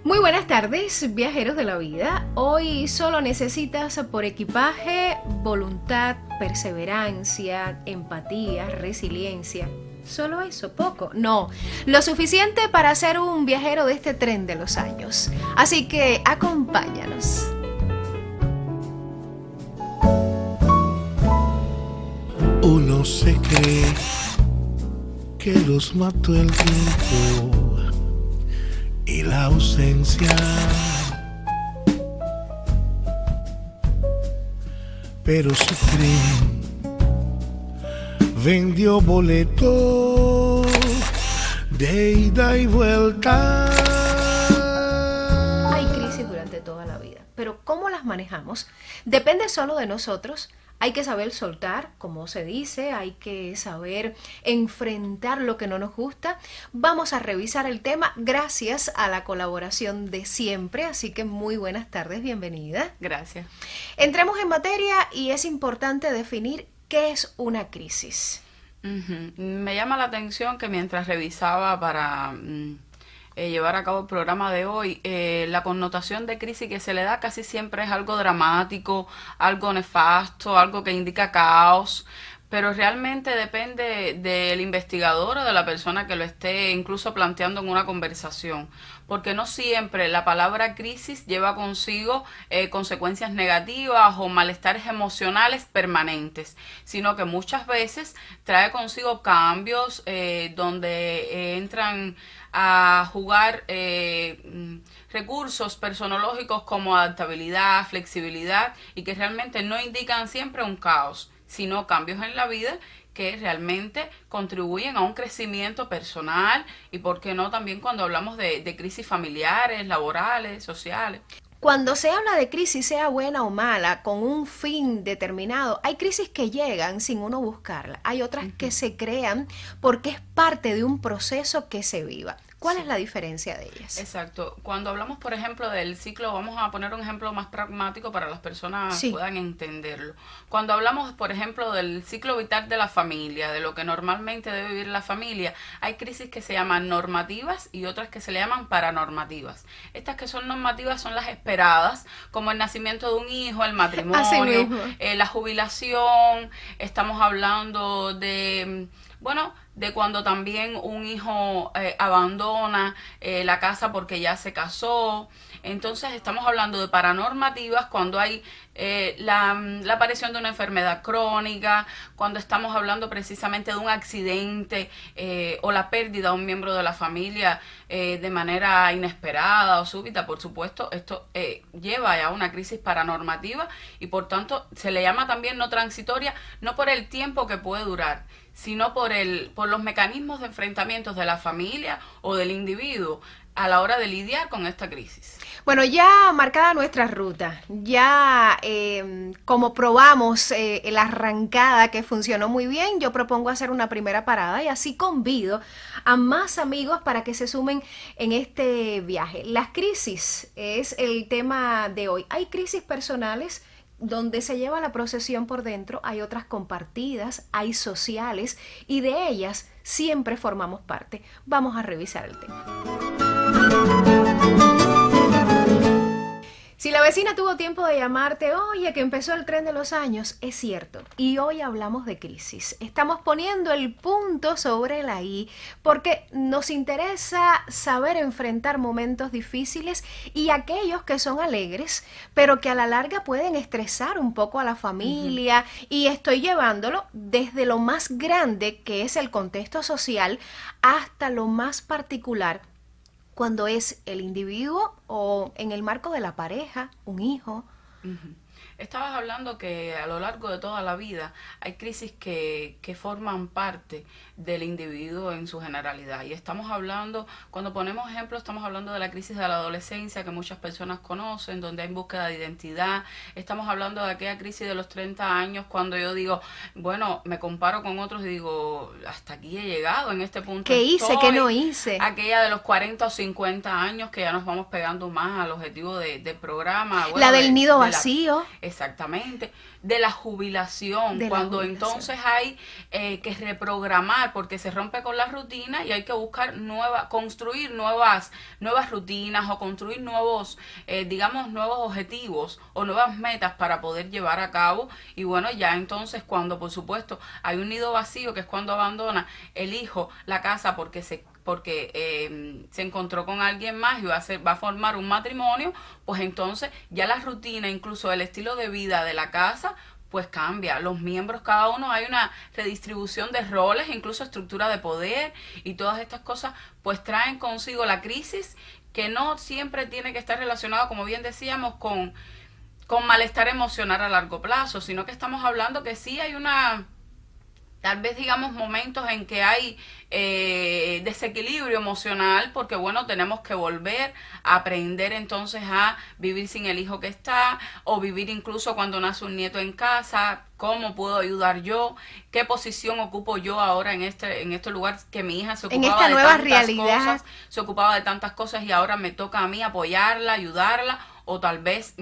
Muy buenas tardes, viajeros de la vida. Hoy solo necesitas por equipaje voluntad, perseverancia, empatía, resiliencia. ¿Solo eso? ¿Poco? No, lo suficiente para ser un viajero de este tren de los años. Así que acompáñanos. Uno se cree que los mató el tiempo y la ausencia, pero su tren vendió boleto de ida y vuelta. Hay crisis durante toda la vida, pero ¿cómo las manejamos? Depende solo de nosotros. Hay que saber soltar, como se dice, hay que saber enfrentar lo que no nos gusta. Vamos a revisar el tema gracias a la colaboración de siempre, así que muy buenas tardes, bienvenida. Gracias. Entremos en materia y es importante definir qué es una crisis. Me llama la atención que mientras revisaba para llevar a cabo el programa de hoy, la connotación de crisis que se le da casi siempre es algo dramático, algo nefasto, algo que indica caos, pero realmente depende del investigador o de la persona que lo esté incluso planteando en una conversación, porque no siempre la palabra crisis lleva consigo consecuencias negativas o malestares emocionales permanentes, sino que muchas veces trae consigo cambios donde entran a jugar recursos personológicos como adaptabilidad, flexibilidad, y que realmente no indican siempre un caos, sino cambios en la vida que realmente contribuyen a un crecimiento personal y, por qué no, también cuando hablamos de crisis familiares, laborales, sociales. Cuando se habla de crisis, sea buena o mala, con un fin determinado, hay crisis que llegan sin uno buscarla. Hay otras que se crean porque es parte de un proceso que se viva. ¿Cuál es la diferencia de ellas? Exacto. Cuando hablamos, por ejemplo, del ciclo, vamos a poner un ejemplo más pragmático para las personas puedan entenderlo. Cuando hablamos, por ejemplo, del ciclo vital de la familia, de lo que normalmente debe vivir la familia, hay crisis que se llaman normativas y otras que se le llaman paranormativas. Estas que son normativas son las esperadas, como el nacimiento de un hijo, el matrimonio, la jubilación. Estamos hablando de, de cuando también un hijo abandona la casa porque ya se casó. Entonces estamos hablando de paranormativas cuando hay la aparición de una enfermedad crónica, cuando estamos hablando precisamente de un accidente o la pérdida de un miembro de la familia de manera inesperada o súbita. Por supuesto, esto lleva a una crisis paranormativa y por tanto se le llama también no transitoria, no por el tiempo que puede durar, sino por los mecanismos de enfrentamientos de la familia o del individuo a la hora de lidiar con esta crisis. Bueno, ya marcada nuestra ruta, ya como probamos la arrancada que funcionó muy bien, yo propongo hacer una primera parada y así convido a más amigos para que se sumen en este viaje. Las crisis es el tema de hoy. Hay crisis personales donde se lleva la procesión por dentro, hay otras compartidas, hay sociales y de ellas siempre formamos parte. Vamos a revisar el tema. Si la vecina tuvo tiempo de llamarte, oye, que empezó el tren de los años, es cierto. Y hoy hablamos de crisis. Estamos poniendo el punto sobre la I porque nos interesa saber enfrentar momentos difíciles y aquellos que son alegres, pero que a la larga pueden estresar un poco a la familia. Y estoy llevándolo desde lo más grande, que es el contexto social, hasta lo más particular, cuando es el individuo o en el marco de la pareja, un hijo. Estabas hablando que a lo largo de toda la vida hay crisis que forman parte del individuo en su generalidad. Y estamos hablando, cuando ponemos ejemplos, estamos hablando de la crisis de la adolescencia que muchas personas conocen, donde hay búsqueda de identidad. Estamos hablando de aquella crisis de los 30 años, cuando yo digo, bueno, me comparo con otros y digo, hasta aquí he llegado, en este punto ¿qué hice? ¿Qué no hice? Aquella de los 40 o 50 años, que ya nos vamos pegando más al objetivo del programa. Bueno, la del nido vacío. Exactamente, de la jubilación, cuando entonces hay que reprogramar porque se rompe con la rutina y hay que buscar construir nuevas rutinas o construir nuevos, digamos, nuevos objetivos o nuevas metas para poder llevar a cabo. Y bueno, ya entonces cuando por supuesto hay un nido vacío, que es cuando abandona el hijo la casa porque se encontró con alguien más y va a formar un matrimonio, pues entonces ya la rutina, incluso el estilo de vida de la casa, pues cambia. Los miembros, cada uno, hay una redistribución de roles, incluso estructura de poder, y todas estas cosas pues traen consigo la crisis, que no siempre tiene que estar relacionado, como bien decíamos, con malestar emocional a largo plazo, sino que estamos hablando que sí hay tal vez digamos momentos en que hay desequilibrio emocional, porque bueno, tenemos que volver a aprender entonces a vivir sin el hijo que está, o vivir incluso cuando nace un nieto en casa. ¿Cómo puedo ayudar yo? ¿Qué posición ocupo yo ahora en este lugar que mi hija se ocupaba de tantas cosas, se ocupaba de tantas cosas y ahora me toca a mí apoyarla, ayudarla, o tal vez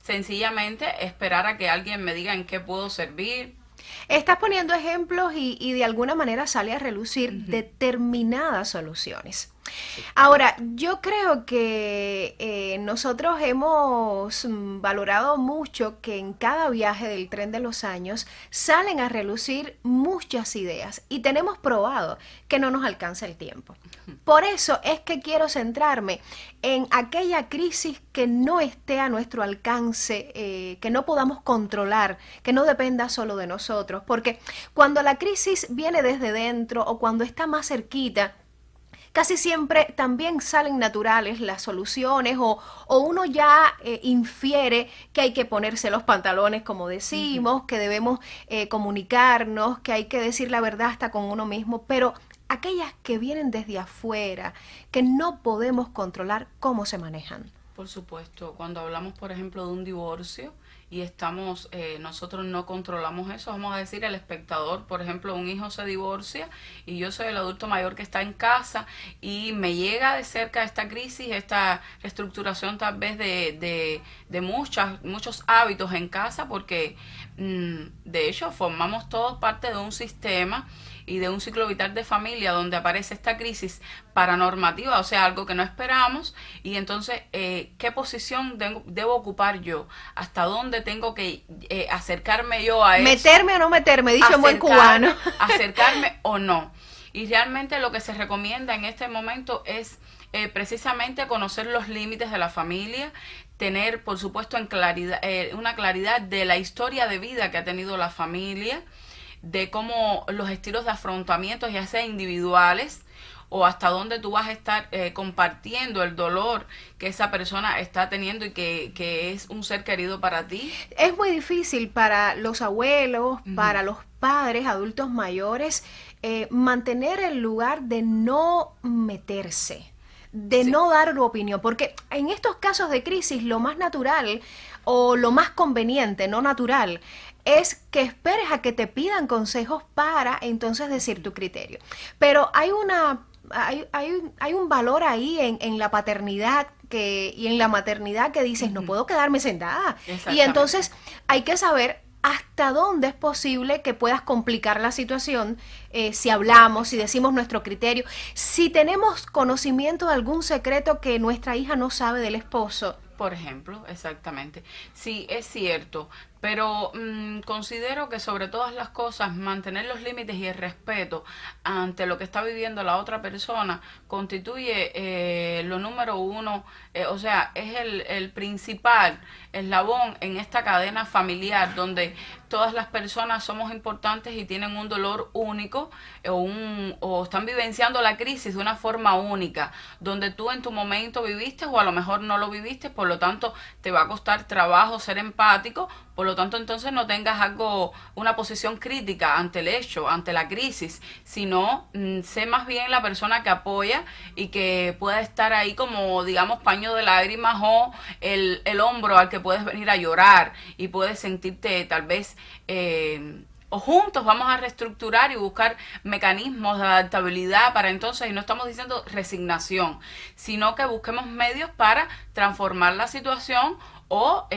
sencillamente esperar a que alguien me diga en qué puedo servir? Estás poniendo ejemplos y de alguna manera sale a relucir determinadas soluciones. Ahora, yo creo que nosotros hemos valorado mucho que en cada viaje del tren de los años salen a relucir muchas ideas y tenemos probado que no nos alcanza el tiempo. Por eso es que quiero centrarme en aquella crisis que no esté a nuestro alcance, que no podamos controlar, que no dependa solo de nosotros, porque cuando la crisis viene desde dentro o cuando está más cerquita, casi siempre también salen naturales las soluciones o uno ya infiere que hay que ponerse los pantalones, como decimos, que debemos comunicarnos, que hay que decir la verdad hasta con uno mismo, pero aquellas que vienen desde afuera, que no podemos controlar, ¿cómo se manejan? Por supuesto, cuando hablamos, por ejemplo, de un divorcio y nosotros no controlamos eso, vamos a decir, el espectador, por ejemplo, un hijo se divorcia y yo soy el adulto mayor que está en casa y me llega de cerca esta crisis, esta reestructuración tal vez de muchos hábitos en casa, porque de hecho formamos todos parte de un sistema y de un ciclo vital de familia donde aparece esta crisis paranormativa, o sea, algo que no esperamos, y entonces, ¿qué posición debo ocupar yo? ¿Hasta dónde tengo que acercarme yo a eso? ¿Meterme o no meterme? Dicho en buen cubano. ¿Acercarme o no? Y realmente lo que se recomienda en este momento es precisamente conocer los límites de la familia, tener, por supuesto, una claridad de la historia de vida que ha tenido la familia, de cómo los estilos de afrontamiento, ya sea individuales o hasta dónde tú vas a estar compartiendo el dolor que esa persona está teniendo y que es un ser querido para ti. Es muy difícil para los abuelos, para los padres, adultos mayores, mantener el lugar de no meterse, de no dar tu opinión, porque en estos casos de crisis lo más natural o lo más conveniente, no natural, es que esperes a que te pidan consejos para entonces decir tu criterio. Pero hay un valor ahí en la paternidad y en la maternidad que dices, no puedo quedarme sentada. Y entonces hay que saber hasta dónde es posible que puedas complicar la situación, si hablamos, si decimos nuestro criterio, si tenemos conocimiento de algún secreto que nuestra hija no sabe del esposo. Por ejemplo, exactamente. Sí, es cierto, pero considero que sobre todas las cosas mantener los límites y el respeto ante lo que está viviendo la otra persona constituye lo número uno, o sea, es el principal eslabón en esta cadena familiar donde todas las personas somos importantes y tienen un dolor único o están vivenciando la crisis de una forma única, donde tú en tu momento viviste o a lo mejor no lo viviste, por lo tanto te va a costar trabajo ser empático. Por lo tanto, entonces no tengas una posición crítica ante el hecho, ante la crisis, sino sé más bien la persona que apoya y que pueda estar ahí como, digamos, paño de lágrimas o el hombro al que puedes venir a llorar y puedes sentirte tal vez... o juntos vamos a reestructurar y buscar mecanismos de adaptabilidad para entonces, y no estamos diciendo resignación, sino que busquemos medios para transformar la situación o,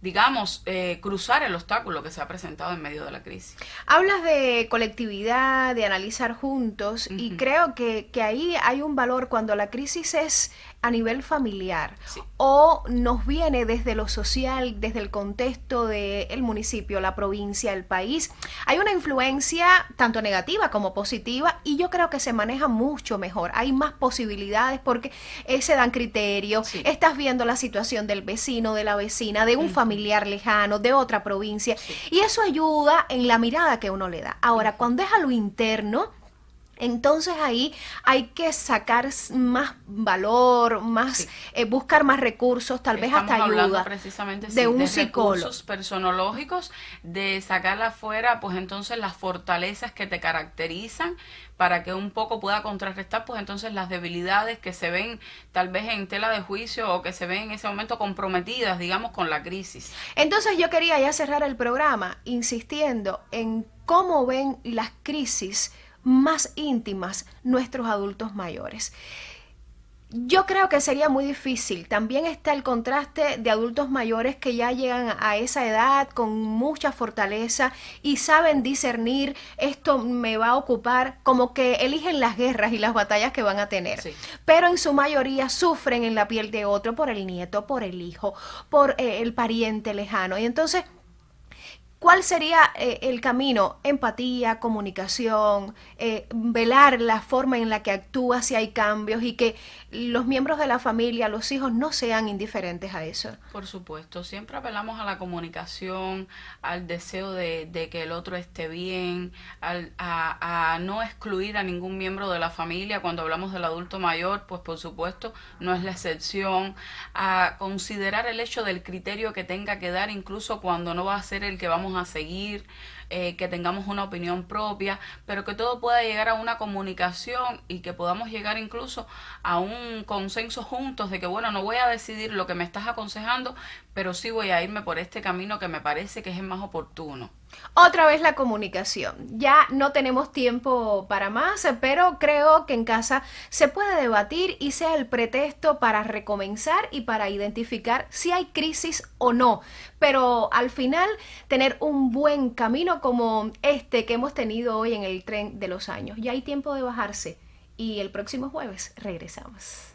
digamos, cruzar el obstáculo que se ha presentado en medio de la crisis. Hablas de colectividad, de analizar juntos, y creo que ahí hay un valor cuando la crisis es a nivel familiar, sí, o nos viene desde lo social, desde el contexto del municipio, la provincia, el país. Hay una influencia tanto negativa como positiva, y yo creo que se maneja mucho mejor. Hay más posibilidades porque se dan criterios, sí, estás viendo la situación del vecino, de la vecina, de un familiar lejano, de otra provincia, sí, y eso ayuda en la mirada que uno le da. Ahora, cuando es a lo interno, entonces ahí hay que sacar más valor, más sí, buscar más recursos, tal vez hasta hablando ayuda precisamente de un de psicólogo. recursos personológicos, de sacar afuera pues entonces las fortalezas que te caracterizan, para que un poco pueda contrarrestar pues entonces las debilidades que se ven tal vez en tela de juicio o que se ven en ese momento comprometidas, digamos, con la crisis. Entonces yo quería ya cerrar el programa insistiendo en cómo ven las crisis más íntimas nuestros adultos mayores. Yo creo que sería muy difícil. También está el contraste de adultos mayores que ya llegan a esa edad con mucha fortaleza y saben discernir, esto me va a ocupar, como que eligen las guerras y las batallas que van a tener. Sí. Pero en su mayoría sufren en la piel de otro por el nieto, por el hijo, por el pariente lejano. Y entonces, ¿cuál sería el camino? Empatía, comunicación, velar la forma en la que actúa si hay cambios y que los miembros de la familia, los hijos, no sean indiferentes a eso. Por supuesto, siempre apelamos a la comunicación, al deseo de que el otro esté bien, a no excluir a ningún miembro de la familia. Cuando hablamos del adulto mayor, pues por supuesto no es la excepción, a considerar el hecho del criterio que tenga que dar, incluso cuando no va a ser el que vamos a seguir, que tengamos una opinión propia, pero que todo pueda llegar a una comunicación y que podamos llegar incluso a un consenso juntos de que, bueno, no voy a decidir lo que me estás aconsejando, pero sí voy a irme por este camino que me parece que es el más oportuno. Otra vez la comunicación. Ya no tenemos tiempo para más, pero creo que en casa se puede debatir y sea el pretexto para recomenzar y para identificar si hay crisis o no. Pero al final tener un buen camino como este que hemos tenido hoy en el tren de los años. Ya hay tiempo de bajarse y el próximo jueves regresamos.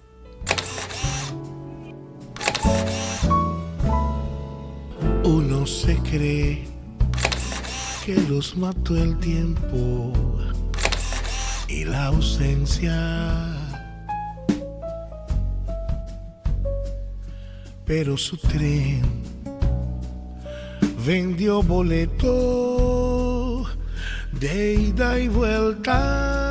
Uno se cree que los mató el tiempo y la ausencia, pero su tren vendió boleto de ida y vuelta.